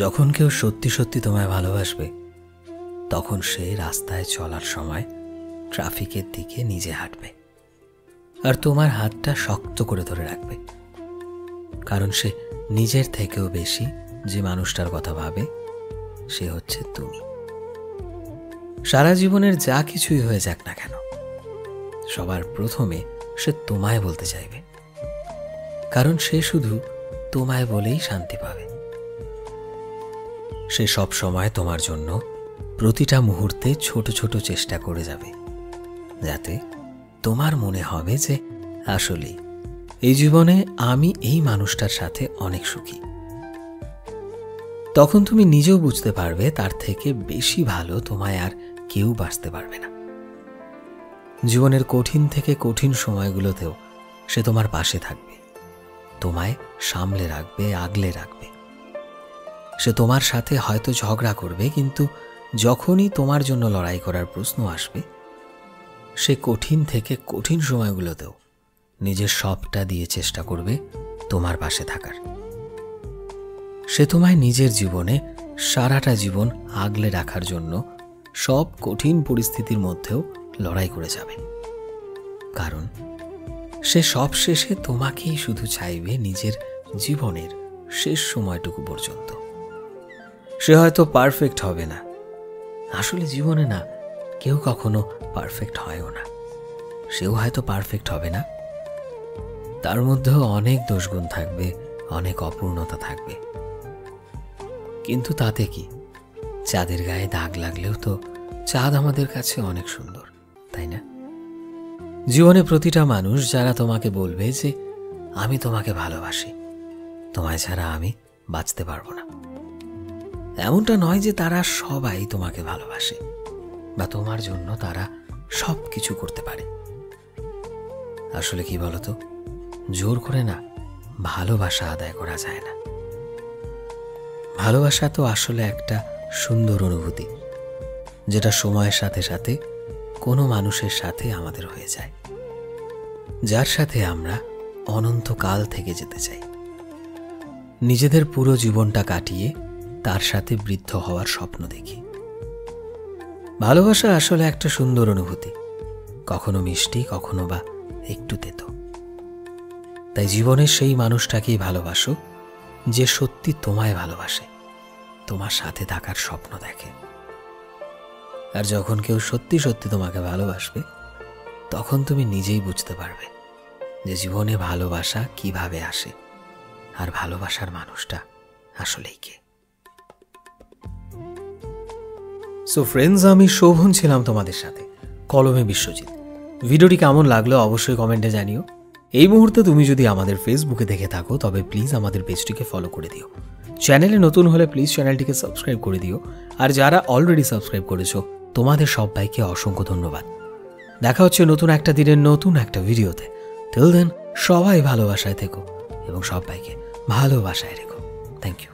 যখন কেউ সত্যি সত্যি তোমায় ভালোবাসবে তখন সে রাস্তায় চলার সময় ট্রাফিকের দিকে নিজে হাঁটবে আর তোমার হাতটা শক্ত করে ধরে রাখবে, কারণ সে নিজের থেকেও বেশি যে মানুষটার কথা ভাবে সে হচ্ছে তুমি। সারা জীবনের যা কিছুই হয়ে যাক না কেন, সবার প্রথমে সে তোমায় বলতে চাইবে, কারণ সে শুধু তোমায় বলেই শান্তি পাবে। সে সব সময় তোমার জন্য প্রতিটা মুহূর্তে ছোট ছোট চেষ্টা করে যাবে, যাতে তোমার মনে হবে যে আসলেই এই জীবনে আমি এই মানুষটার সাথে অনেক সুখী। তখন তুমি নিজেও বুঝতে পারবে তার থেকে বেশি ভালো তোমায় আর কেউ বাঁচতে পারবে না। জীবনের কঠিন থেকে কঠিন সময়গুলোতেও সে তোমার পাশে থাকবে, তোমায় সামলে রাখবে, আগলে রাখবে। সে তোমার সাথে হয়তো ঝগড়া করবে, কিন্তু যখনই তোমার জন্য লড়াই করার প্রশ্ন আসবে সে কঠিন থেকে কঠিন সময়গুলোতেও নিজের সবটা দিয়ে চেষ্টা করবে তোমার পাশে থাকার। সে তোমায় নিজের জীবনে সারাটা জীবন আগলে রাখার জন্য সব কঠিন পরিস্থিতির মধ্যেও লড়াই করে যাবে, কারণ সে সব শেষে তোমাকেই শুধু চাইবে নিজের জীবনের শেষ সময়টুকু পর্যন্ত। সে হয়তো পারফেক্ট হবে না, আসলে জীবনে না কেউ কখনো পারফেক্ট হয়ও না। সেও হয়তো পারফেক্ট হবে না, তার মধ্যেও অনেক দোষগুণ থাকবে, অনেক অপূর্ণতা থাকবে, কিন্তু তাতে কি, চাঁদের গায়ে দাগ লাগলেও তো চাঁদ আমাদের কাছে অনেক সুন্দর, তাই না? জীবনে প্রতিটা মানুষ যারা তোমাকে বলবে যে আমি তোমাকে ভালোবাসি, তোমায় ছাড়া আমি বাঁচতে পারবো না, এমনটা নয় যে তারা সবাই তোমাকে ভালোবাসে বা তোমার জন্য তারা সব কিছু করতে পারে। আসলে কি বলতো, জোর করে না ভালোবাসা আদায় করা যায় না। ভালোবাসা তো আসলে একটা সুন্দর অনুভূতি, যেটা সময়ের সাথে সাথে কোনো মানুষের সাথে আমাদের হয়ে যায়, যার সাথে আমরা অনন্তকাল থেকে যেতে চাই, নিজেদের পুরো জীবনটা কাটিয়ে তার সাথে বৃদ্ধ হওয়ার স্বপ্ন দেখি। ভালোবাসা আসলে একটা সুন্দর অনুভূতি, কখনো মিষ্টি, কখনো বা একটু তেতো। তাই জীবনের সেই মানুষটাকেই ভালোবাসো যে সত্যি তোমায় ভালোবাসে, তোমার সাথে থাকার স্বপ্ন দেখে। আর যখন কেউ সত্যি সত্যি তোমাকে ভালোবাসবে তখন তুমি নিজেই বুঝতে পারবে যে জীবনে ভালোবাসা কিভাবে আসে আর ভালোবাসার মানুষটা আসলেই কে। সো ফ্রেন্ডস, আমি শোভন ছিলাম তোমাদের সাথে, কলমে বিশ্বজিৎ। ভিডিওটি কেমন লাগলো অবশ্যই কমেন্টে জানিও। এই মুহূর্তে তুমি যদি আমাদের ফেসবুকে দেখে থাকো তবে প্লিজ আমাদের পেজটিকে ফলো করে দিও। চ্যানেলে নতুন হলে প্লিজ চ্যানেলটিকে সাবস্ক্রাইব করে দিও। আর যারা অলরেডি সাবস্ক্রাইব করেছো তোমাদের সবাইকে অসংখ্য ধন্যবাদ। দেখা হচ্ছে নতুন একটা দিনের নতুন একটা ভিডিওতে। টিল দেন সবাই ভালোবাসায় থেকো এবং সবাইকে ভালোবাসায় রেখো। Thank you.